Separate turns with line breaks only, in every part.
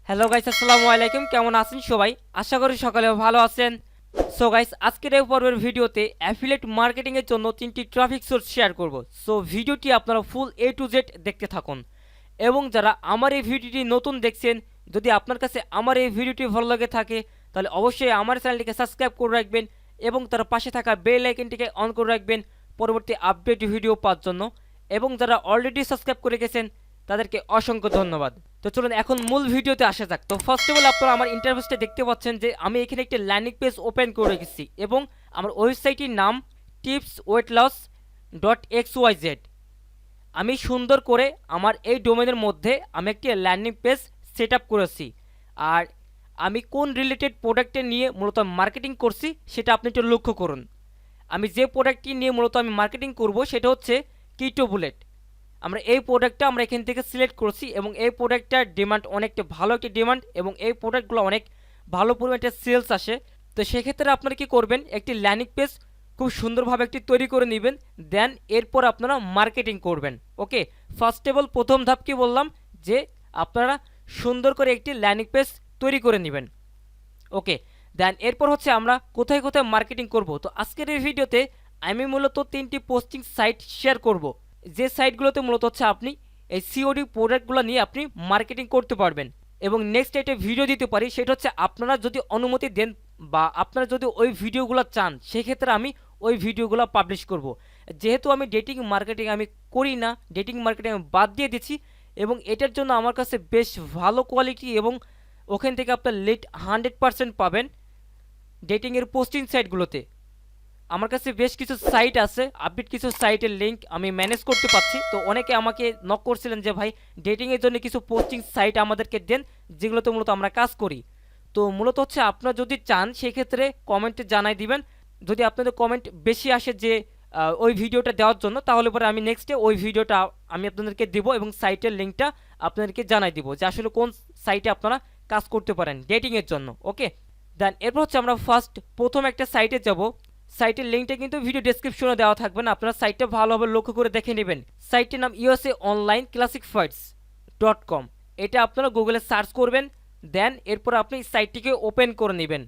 Hello guys, আসসালামু আলাইকুম। কেমন আছেন সবাই? আশা করি সকালে ভালো আছেন। সো গাইস, আজকের এই পর্বের ভিডিওতে অ্যাফিলিয়েট মার্কেটিং এর জন্য 3টি ট্রাফিক সোর্স শেয়ার করব। সো ভিডিওটি আপনারা ফুল এ টু জেড দেখতে থাকুন। এবং যারা আমার এই ভিডিওটি নতুন দেখছেন, যদি আপনার কাছে আমার এই ভিডিওটি ভালো লাগে থাকে তাহলে অবশ্যই আমার চ্যানেলটিকে সাবস্ক্রাইব করে রাখবেন এবং তার পাশে থাকা বেল আইকনটিকে অন করে রাখবেন পরবর্তী আপডেট ভিডিও পাওয়ার জন্য। এবং যারা অলরেডি সাবস্ক্রাইব করে গেছেন তাদেরকে অসংখ্য ধন্যবাদ। তো চলুন এখন মূল ভিডিওতে আসা যাক। তো ফার্স্ট অফ অল আপনারা আমার ইন্টারফেসটা দেখতে পাচ্ছেন যে আমি এখানে একটা ল্যান্ডিং পেজ ওপেন করে রেখেছি এবং আমার ওয়েবসাইটের নাম টিপসওয়েটলস.xyz। আমি সুন্দর করে আমার এই ডোমেনের মধ্যে আমি একটি ল্যান্ডিং পেজ সেট আপ করেছি। আর আমি কোন রিলেটেড প্রোডাক্টে নিয়ে মূলত মার্কেটিং করছি সেটা আপনি একটু লক্ষ্য করুন। আমি যে প্রোডাক্টটি নিয়ে মূলত আমি মার্কেটিং করব সেটা হচ্ছে কিটো বুলেট। আমরা এই প্রোডাক্টটা আমরা এখান থেকে সিলেক্ট করছি এবং এই প্রোডাক্টটার ডিমান্ড অনেকটা ভালো একটি ডিমান্ড এবং এই প্রোডাক্টগুলো অনেক ভালো পরিমাণে সেলস আসে। তো সেক্ষেত্রে আপনারা কি করবেন, একটি ল্যান্ডিং পেজ খুব সুন্দরভাবে একটি তৈরি করে নেবেন, দেন এরপর আপনারা মার্কেটিং করবেন। ওকে, ফার্স্ট অফ অল প্রথম ধাপ কি বললাম যে আপনারা সুন্দর করে একটি ল্যান্ডিং পেজ তৈরি করে নেবেন। ওকে, দেন এরপর হচ্ছে আমরা কোথায় কোথায় মার্কেটিং করব। তো আজকের এই ভিডিওতে আমি মূলত 3টি পোস্টিং সাইট শেয়ার করব, যে সাইটগুলোতে মূলত হচ্ছে আপনি এই সিওডি প্রোডাক্টগুলো নিয়ে আপনি মার্কেটিং করতে পারবেন। এবং নেক্সট একটা ভিডিও দিতে পারি, সেটা হচ্ছে আপনারা যদি অনুমতি দেন বা আপনারা যদি ওই ভিডিওগুলো চান সেক্ষেত্রে আমি ওই ভিডিওগুলো পাবলিশ করব। যেহেতু আমি ডেটিং মার্কেটিং আমি করি না, ডেটিং মার্কেটিং আমি বাদ দিয়ে দিচ্ছি এবং এটার জন্য আমার কাছে বেশ ভালো কোয়ালিটি এবং ওখান থেকে আপনার লিড 100% পাবেন ডেটিংয়ের পোস্টিং সাইটগুলোতে। আমার কাছে বেশ কিছু সাইট আছে, আপডেট কিছু সাইটের লিঙ্ক আমি ম্যানেজ করতে পারছি। তো অনেকে আমাকে নক করছিলেন যে ভাই ডেটিংয়ের জন্য কিছু পোস্টিং সাইট আমাদেরকে দেন যেগুলোতে মূলত আমরা কাজ করি। তো মূলত হচ্ছে আপনারা যদি চান সেক্ষেত্রে কমেন্টে জানাই দিবেন। যদি আপনাদের কমেন্ট বেশি আসে যে ওই ভিডিওটা দেওয়ার জন্য, তাহলে পরে আমি নেক্সটে ওই ভিডিওটা আমি আপনাদেরকে দেব এবং সাইটের লিঙ্কটা আপনাদেরকে জানাই দিব যে আসলে কোন সাইটে আপনারা কাজ করতে পারেন ডেটিংয়ের জন্য। ওকে, দেন এরপর হচ্ছে আমরা প্রথম একটা সাইটে যাব। সাইটের লিঙ্কটা কিন্তু ভিডিও ডেসক্রিপশনে দেওয়া থাকবে না, আপনারা সাইটটা ভালোভাবে লক্ষ্য করে দেখে নেবেন। সাইটের নাম usaonlineclassifieds.com। এটা আপনারা গুগলে সার্চ করবেন, দেন এরপর আপনি সাইটটিকে ওপেন করে নেবেন।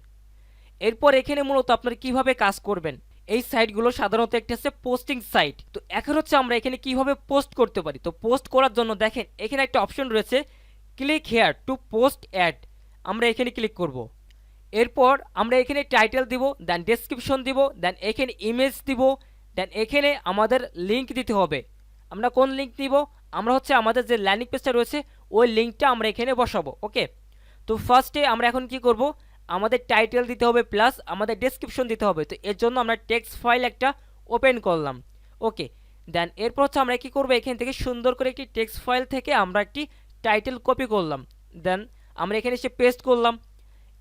এরপর এখানে মূলত আপনারা কিভাবে কাজ করবেন, এই সাইটগুলো সাধারণত একটা হচ্ছে পোস্টিং সাইট। তো এখন হচ্ছে আমরা এখানে কিভাবে পোস্ট করতে পারি। তো পোস্ট করার জন্য দেখেন এখানে একটা অপশন রয়েছে, click here to post ad. আমরা এখানে ক্লিক করব। এরপর আমরা এখানে টাইটেল দিব, দেন ডেসক্রিপশন দিব, দেন এখানে ইমেজ দিব, দেন এখানে আমাদের লিঙ্ক দিতে হবে। আমরা কোন লিঙ্ক দিব, আমরা হচ্ছে আমাদের যে ল্যান্ডিং পেজটা রয়েছে ওই লিঙ্কটা আমরা এখানে বসাবো। ওকে, তো ফার্স্টে আমরা এখন কি করব, আমাদের টাইটেল দিতে হবে প্লাস আমাদের ডেসক্রিপশন দিতে হবে। তো এর জন্য আমরা টেক্সট ফাইল একটা ওপেন করলাম। ওকে, দেন এরপর হচ্ছে আমরা কি করব, এখান থেকে সুন্দর করে একটি টেক্সট ফাইল থেকে আমরা একটি টাইটেল কপি করলাম, দেন আমরা এখানে এসে পেস্ট করলাম।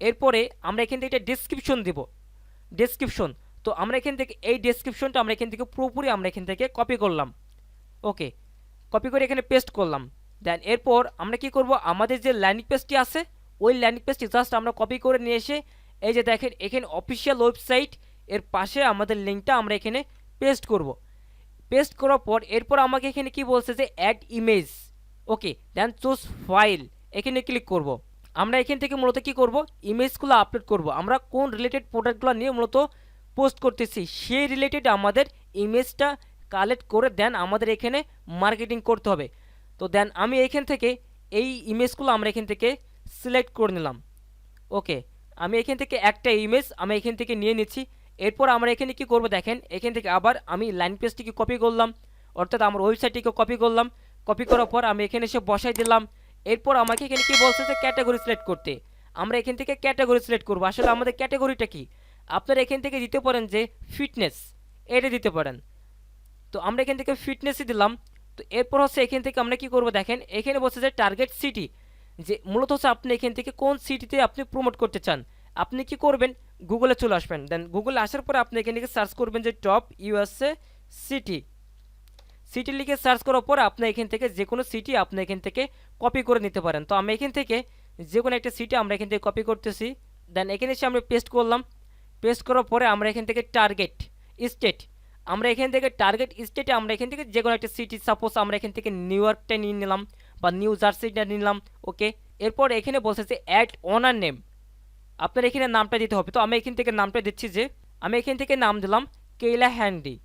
এরপরে আমরা এখান থেকে একটা ডেসক্রিপশন দিব, ডেসক্রিপশন। তো আমরা এখান থেকে এই ডেসক্রিপশনটা আমরা এখান থেকে পুরোপুরি আমরা এখান থেকে কপি করলাম। ওকে, কপি করে এখানে পেস্ট করলাম। দেন এরপর আমরা কি করব, আমাদের যে ল্যান্ডিং পেজটি আছে ওই ল্যান্ডিং পেজটি জাস্ট আমরা কপি করে নিয়ে এসে এই যে দেখেন এখানে অফিসিয়াল ওয়েবসাইট এর পাশে আমাদের লিঙ্কটা আমরা এখানে পেস্ট করব। পেস্ট করার পর এরপর আমাকে এখানে কি বলছে যে অ্যাড ইমেজ। ওকে, দেন চুজ ফাইল, এখানে ক্লিক করব। আমরা এখান থেকে মূলত কি করব, ইমেজগুলো আপলোড করব। আমরা কোন রিলেটেড প্রোডাক্টগুলো নিয়ে মূলত পোস্ট করতেছি সেই রিলেটেড আমাদের ইমেজটা কালেক্ট করে দেন আমাদের এখানে মার্কেটিং করতে হবে। তো দেন আমি এখান থেকে এই ইমেজগুলো আমরা এখান থেকে সিলেক্ট করে নিলাম। ওকে, আমি এখান থেকে একটা ইমেজ আমি এখান থেকে নিয়ে নিচ্ছি। এরপর আমরা এখানে কি করব, দেখেন এখান থেকে আবার আমি লাইন পেজটিকে কপি করলাম, অর্থাৎ আমার ওয়েবসাইটটিকে কপি করলাম। কপি করার পর আমি এখানে এসে বসাই দিলাম। এরপর আমাকে এখানে কি বলছে যে ক্যাটাগরি সিলেক্ট করতে। আমরা এখান থেকে ক্যাটাগরি সিলেক্ট করব। আসলে আমাদের ক্যাটাগরিটা কি, আপনারা এখান থেকে দিতে পারেন যে ফিটনেস, এটা দিতে পারেন। তো আমরা এখান থেকে ফিটনেসই দিলাম। তো এরপর হচ্ছে এখান থেকে আমরা কি করব, দেখেন এখানে বলছে যে টার্গেট সিটি, যে মূলত হচ্ছে আপনি এখান থেকে কোন সিটিতে আপনি প্রমোট করতে চান। আপনি কি করবেন, গুগলে চলে আসবেন। দেন গুগলে আসার পরে আপনি এখান থেকে সার্চ করবেন যে টপ ইউএসএ সিটি। সিটি লিখে সার্চ করার পর আপনি এখান থেকে যে কোনো সিটি আপনি এখান থেকে কপি করে নিতে পারেন। তো আমি এখান থেকে যে কোনো একটা সিটি আমরা এখান থেকে কপি করতেছি। দেন এখানে এসে আমরা পেস্ট করলাম। পেস্ট করার পরে আমরা এখান থেকে টার্গেট স্টেট, আমরা এখান থেকে টার্গেট স্টেটে আমরা এখান থেকে যে কোনো একটা সিটি, সাপোজ আমরা এখান থেকে নিউ ইয়র্কটা নিয়ে নিলাম বা নিউ জার্সিটা নিলাম। ওকে, এরপর এখানে বলছে যে অ্যাড ওনার নেম, আপনার এখানে নামটা দিতে হবে। তো আমি এখান থেকে নামটা দিচ্ছি, যে আমি এখান থেকে নাম দিলাম কেইলা হ্যান্ডি।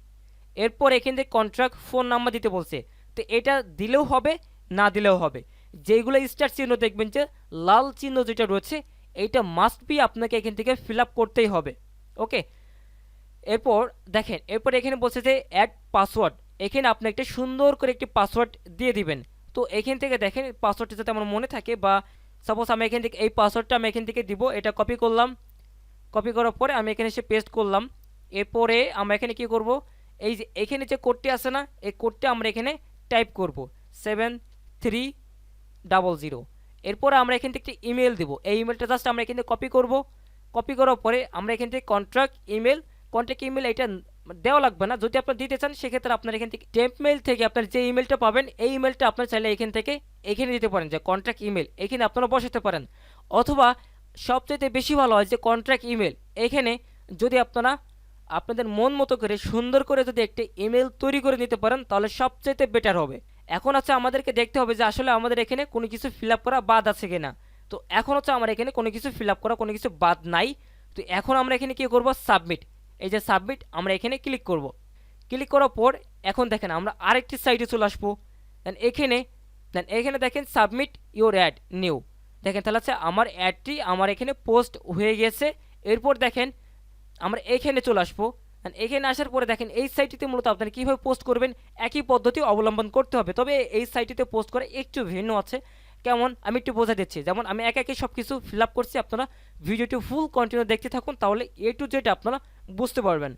এরপর এখান থেকে কন্ট্রাক্ট ফোন নাম্বার দিতে বলছে, তো এটা দিলেও হবে না দিলেও হবে। যেগুলো স্টার চিহ্ন দেখবেন যে লাল চিহ্ন যেটা রয়েছে এইটা মাস্ট বি আপনাকে এখান থেকে ফিল আপ করতেই হবে। ওকে, এরপর দেখেন, এরপর এখানে বলছে যে অ্যাড পাসওয়ার্ড, এখানে আপনি একটা সুন্দর করে একটি পাসওয়ার্ড দিয়ে দিবেন। তো এখান থেকে দেখেন পাসওয়ার্ডটা যাতে আমার মনে থাকে, বা সাপোজ আমি এখান থেকে এই পাসওয়ার্ডটা আমি এখান থেকে দিব, এটা কপি করলাম। কপি করার পরে আমি এখানে এসে পেস্ট করলাম। এরপরে আমরা এখানে কি করব, এই যে এখানে যে কোডটি আছে না, এই কোডটা আমরা এখানে টাইপ করব 7300। এরপরে আমরা এখান থেকে ইমেল দিব, এই ইমেলটা জাস্ট আমরা এখান থেকে কপি করব। কপি করার পরে আমরা এখান থেকে কন্ট্রাক্ট ইমেল এটা দেওয়া লাগবে না, যদি আপনার দিতে চান সেক্ষেত্রে আপনার এখান থেকে টেম্প মেল থেকে আপনার যে ইমেলটা পাবেন এই ইমেলটা আপনার চাইলে এখান থেকে এখানে দিতে পারেন, যে কন্ট্রাক্ট ইমেল এখানে আপনারা বসাতে পারেন। অথবা সবচেয়ে বেশি ভালো হয় যে কন্ট্রাক্ট ইমেল এখানে যদি আপনারা আপনাদের মন মতো করে সুন্দর করে যদি একটা ইমেল তৈরি করে নিতে পারেন তাহলে সবচেয়ে বেটার হবে। এখন হচ্ছে আমাদেরকে দেখতে হবে যে আসলে আমাদের এখানে কোনো কিছু ফিল আপ করা বাদ আছে কিনা। তো এখন হচ্ছে আমার এখানে কোনো কিছু ফিল আপ করা কোনো কিছু বাদ নাই। তো এখন আমরা এখানে কি করব, সাবমিট, এই যে সাবমিট আমরা এখানে ক্লিক করব। ক্লিক করার পর এখন দেখেন আমরা আরেকটি সাইটে চলে আসবো। এখানে দেখেন সাবমিট ইউর অ্যাড নিউ, দেখেন তাহলে হচ্ছে আমার অ্যাডটি আমার এখানে পোস্ট হয়ে গেছে। এরপর দেখেন আমরা এখানে চলে আসবো। এখানে আসার পরে দেখেন এই সাইটটিতে মূলত আপনারা কীভাবে পোস্ট করবেন একই পদ্ধতি অবলম্বন করতে হবে, তবে এই সাইটটিতে পোস্ট করা একটু ভিন্ন আছে। কেমন আমি একটু বোঝা দিচ্ছি, যেমন আমি একে সব কিছু ফিল আপ করছি, আপনারা ভিডিওটি ফুল কন্টিনিউ দেখতে থাকুন, তাহলে এ টু জেড আপনারা বুঝতে পারবেন।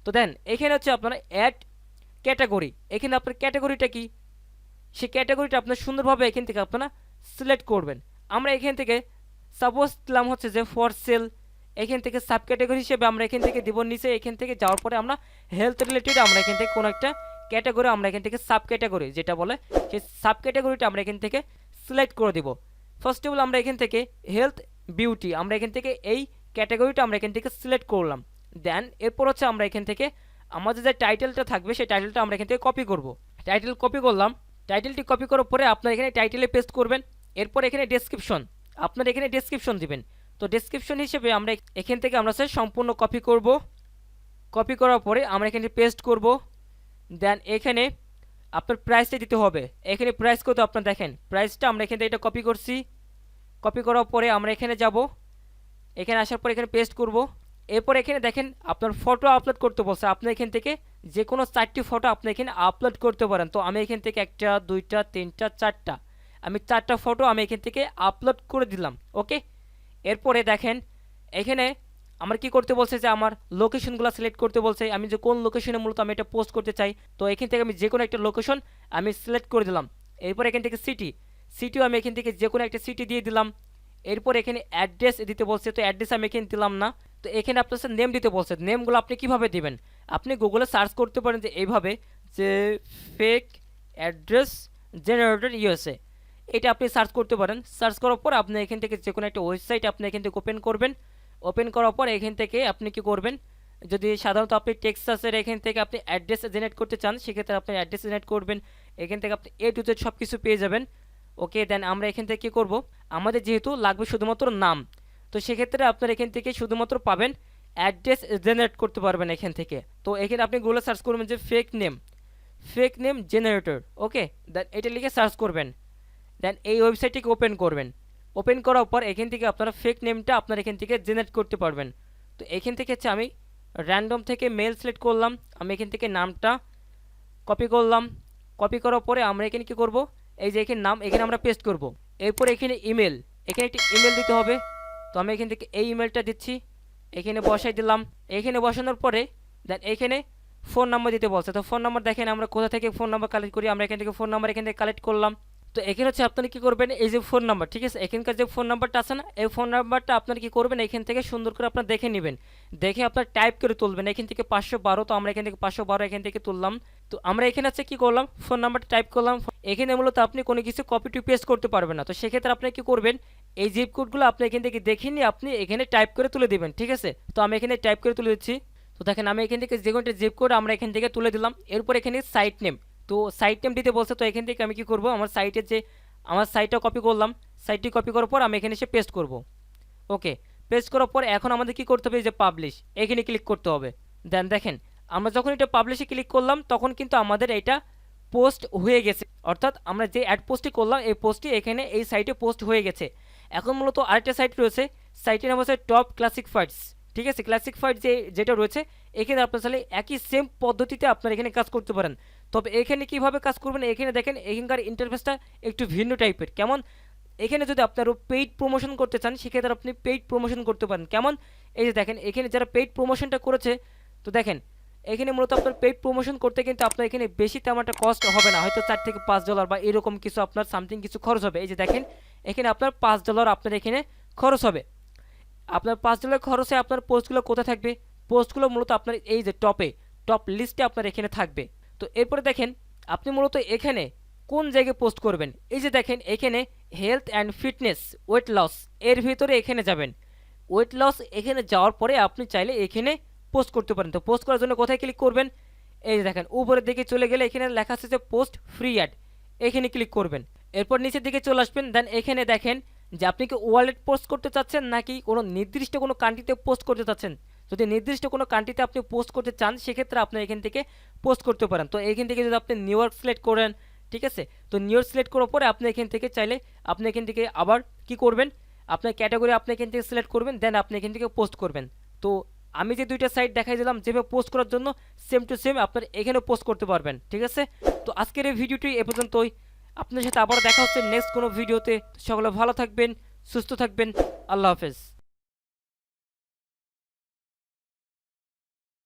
তো দেন এখানে হচ্ছে আপনারা অ্যাড ক্যাটাগরি, এখানে আপনার ক্যাটাগরিটা কি সেই ক্যাটাগরিটা আপনার সুন্দরভাবে এখান থেকে আপনারা সিলেক্ট করবেন। আমরা এখান থেকে সাপোজ দিলাম হচ্ছে যে ফর সেল, এখান থেকে সাব ক্যাটাগরি হিসেবে আমরা এখান থেকে দিব নিচে। এখান থেকে যাওয়ার পরে আমরা হেলথ রিলেটেড আমরা এখান থেকে কোনো একটা ক্যাটাগরি আমরা এখান থেকে সাব ক্যাটাগরি যেটা বলে সেই সাব ক্যাটাগরিটা আমরা এখান থেকে সিলেক্ট করে দিব। ফার্স্ট অফ অল আমরা এখান থেকে হেলথ বিউটি আমরা এখান থেকে এই ক্যাটাগরিটা আমরা এখান থেকে সিলেক্ট করলাম। দেন এরপর হচ্ছে আমরা এখান থেকে আমাদের যে টাইটেলটা থাকবে সেই টাইটেলটা আমরা এখান থেকে কপি করব। টাইটেল কপি করলাম, টাইটেলটি কপি করার পরে আপনার এখানে টাইটেলে পেস্ট করবেন। এরপর এখানে ডেসক্রিপশন, আপনার এখানে ডেসক্রিপশন দিবেন। তো ডেসক্রিপশন হিসেবে আমরা এখান থেকে আমরা সম্পূর্ণ কপি করব। কপি করার পরে আমরা এখানে পেস্ট করব। দেন এখানে আপনার প্রাইসটা দিতে হবে, এখানে প্রাইস কত আপনার দেখেন প্রাইসটা আমরা এখান থেকে এটা কপি করছি। কপি করার পরে আমরা এখানে যাব, এখানে আসার পর এখানে পেস্ট করব। এরপর এখানে দেখেন আপনার ফটো আপলোড করতে বলছে, আপনি এখান থেকে যে কোনো 4টি ফটো আপনি এখানে আপলোড করতে পারেন। তো আমি এখান থেকে 1টা 2টা 3টা 4টা আমি 4টা ফটো আমি এখান থেকে আপলোড করে দিলাম। ওকে, এরপরে দেখেন এখানে আমার কি করতে বলছে যে আমার লোকেশনগুলো সিলেক্ট করতে বলছে, আমি যে কোন লোকেশনে মূলত আমি এটা পোস্ট করতে চাই। তো এখান থেকে আমি যে কোনো একটা লোকেশন আমি সিলেক্ট করে দিলাম। এরপর এখান থেকে সিটিও আমি এখান থেকে যে কোনো একটা সিটি দিয়ে দিলাম। এরপর এখানে অ্যাড্রেস দিতে বলছে, তো অ্যাড্রেস আমি এখানে দিলাম না। তো এখানে আপনার নেম দিতে বলছে, নেমগুলো আপনি কিভাবে দিবেন, আপনি গুগলে সার্চ করতে পারেন যে এইভাবে যে ফেক অ্যাড্রেস জেনারেটর ইউএসএ, এটা আপনি সার্চ করতে পারেন। সার্চ করার পর আপনি এখান থেকে যে কোনো একটা ওয়েবসাইট আপনি এখান থেকে ওপেন করবেন। ওপেন করার পর এখান থেকে আপনি কি করবেন, যদি সাধারণত আপনি টেক্সাসের এখান থেকে আপনি অ্যাড্রেস জেনারেট করতে চান সেক্ষেত্রে আপনি অ্যাড্রেস জেনারেট করবেন। এখান থেকে আপনি এ টু জেড সব কিছু পেয়ে যাবেন। ওকে, দেন আমরা এখান থেকে কী করব, আমাদের যেহেতু লাগবে শুধুমাত্র নাম, তো সেক্ষেত্রে আপনার এখান থেকে শুধুমাত্র পাবেন অ্যাড্রেস জেনারেট করতে পারবেন এখান থেকে। তো এখানে আপনি গুগলে সার্চ করবেন যে ফেক নেম জেনারেটর। ওকে, দেন এটা লিখে সার্চ করবেন। দেন এই ওয়েবসাইটটিকে ওপেন করবেন। ওপেন করার পর এখান থেকে আপনারা ফেক নেমটা আপনার এখান থেকে জেনারেট করতে পারবেন। তো এখান থেকে হচ্ছে আমি র্যান্ডম থেকে মেল সিলেক্ট করলাম, আমি এখান থেকে নামটা কপি করলাম। কপি করার পরে আমরা এখানে কী করব, এই যে এখানে নাম এখানে আমরা পেস্ট করব। এরপর এখানে ইমেল, এখানে একটি ইমেল দিতে হবে। তো আমি এখান থেকে এই ইমেলটা দিচ্ছি, এখানে বসাই দিলাম। এখানে বসানোর পরে দেন এখানে ফোন নাম্বার দিতে বলছে। তো ফোন নাম্বার দেখেন আমরা কোথা থেকে ফোন নাম্বার কালেক্ট করি, আমরা এখান থেকে ফোন নাম্বার এখান থেকে কালেক্ট করলাম। তো এখানে হচ্ছে আপনারা কী করবেন, এই যে ফোন নাম্বার, ঠিক আছে, এখানকার যে ফোন নাম্বারটা আছে না এই ফোন নাম্বারটা আপনারা কী করবেন এখান থেকে সুন্দর করে আপনারা দেখে নেবেন, দেখে আপনার টাইপ করে তুলবেন। এখান থেকে 512, তো আমরা এখান থেকে 512 এখান থেকে তুললাম। তো আমরা এখানে হচ্ছে কী করলাম, ফোন নাম্বারটা টাইপ করলাম। এখানে মূলত আপনি কোনো কিছু কপি টু পেস্ট করতে পারবেন না, তো সেক্ষেত্রে আপনি কী করবেন, এই জিপ কোডগুলো আপনি এখান থেকে দেখে নিয়ে আপনি এখানে টাইপ করে তুলে দেবেন। ঠিক আছে, তো আমি এখানে টাইপ করে তুলে দিচ্ছি। তো দেখেন আমি এখান থেকে যে কোনো একটা জিপ কোড আমরা এখান থেকে তুলে দিলাম। এরপর এখানে সাইট নেম, তো সাইট নেম দিতে বলছে। তো এখান থেকে আমি কী করবো, আমার সাইটের যে আমার সাইটটা কপি করলাম, সাইটটি কপি করার পর আমি এখানে এসে পেস্ট করব। ওকে, পেস্ট করার পর এখন আমাদের কি করতে হবে, এই যে পাবলিশ এখানে ক্লিক করতে হবে। দেন দেখেন আমরা যখন এটা পাবলিশে ক্লিক করলাম তখন কিন্তু আমাদের এটা পোস্ট হয়ে গেছে, অর্থাৎ আমরা যে অ্যাড পোস্টটি করলাম এই পোস্টটি এখানে এই সাইটে পোস্ট হয়ে গেছে। এখন মূলত আরেকটা সাইট রয়েছে, সাইটের নাম হচ্ছে টপ ক্লাসিফাইডস। ঠিক আছে, ক্লাসিফাইড যেটা রয়েছে এখানে আপনার চাইলে একই সেম পদ্ধতিতে আপনার এখানে কাজ করতে পারেন। তবে এখানে কিভাবে কাজ করবেন, এখানে দেখেন এখানকার ইন্টারফেসটা একটু ভিন্ন টাইপের। কেমন, এখানে যদি আপনারও পেইড প্রমোশন করতে চান সেক্ষেত্রে আপনি পেইড প্রমোশন করতে পারেন। কেমন, এই যে দেখেন এখানে যারা পেইড প্রমোশনটা করেছে, তো দেখেন এখানে মূলত আপনার পেইড প্রমোশন করতে কিন্তু আপনার এখানে বেশি তেমন একটা কস্ট হবে না, হয়তো $4 থেকে $5 বা এরকম কিছু আপনার সামথিং কিছু খরচ হবে। এই যে দেখেন এখানে আপনার $5 আপনার এখানে খরচ হবে। আপনার $5 খরচে আপনার পোস্টগুলো কোথায় থাকবে, পোস্টগুলো মূলত আপনার এই যে টপ লিস্টে আপনার এখানে থাকবে। তো এরপরে দেখেন আপনি মূলত এখানে কোন জায়গায় পোস্ট করবেন, এই যে দেখেন এখানে health and fitness weight loss এর ভিতরে এখানে যাবেন। ওয়েট লস এখানে যাওয়ার পরে আপনি চাইলে এখানে পোস্ট করতে পারেন। তো পোস্ট করার জন্য কোথায় ক্লিক করবেন, এই যে দেখেন উপরের দিকে চলে গেলে এখানে লেখা আছে যে পোস্ট ফ্রি অ্যাড, এখানে ক্লিক করবেন। এরপর নিচের দিকে চলে আসবেন। দেন এখানে দেখেন যে আপনি কি ওয়ালেট পোস্ট করতে চাচ্ছেন নাকি কোনো নির্দিষ্ট কোনো কান্ট্রিতে পোস্ট করতে চাচ্ছেন। যদি নির্দিষ্ট কোনো কান্ট্রিতে আপনি পোস্ট করতে চান সেক্ষেত্রে আপনি এখান থেকে পোস্ট করতে পারেন। তো এখান থেকে যদি আপনি নিউ ইয়র্ক সিলেক্ট করেন, ঠিক আছে, তো নিউ ইয়র্ক সিলেক্ট করার পরে আপনি এখান থেকে চাইলে আপনি এখান থেকে আবার কি করবেন, আপনার ক্যাটাগরি আপনি এখান থেকে সিলেক্ট করবেন, দেন আপনি এখান থেকে পোস্ট করবেন। তো আমি যে দুইটা সাইট দেখাই দিলাম যেভাবে পোস্ট করার জন্য সেম টু সেম আপনার এখানেও পোস্ট করতে পারবেন। ঠিক আছে, তো আজকের এই ভিডিওটি এ পর্যন্তই। আপনার সাথে আবার দেখা হচ্ছে নেক্সট কোনো ভিডিওতে। সকলে ভালো থাকবেন, সুস্থ থাকবেন, আল্লাহ হাফেজ।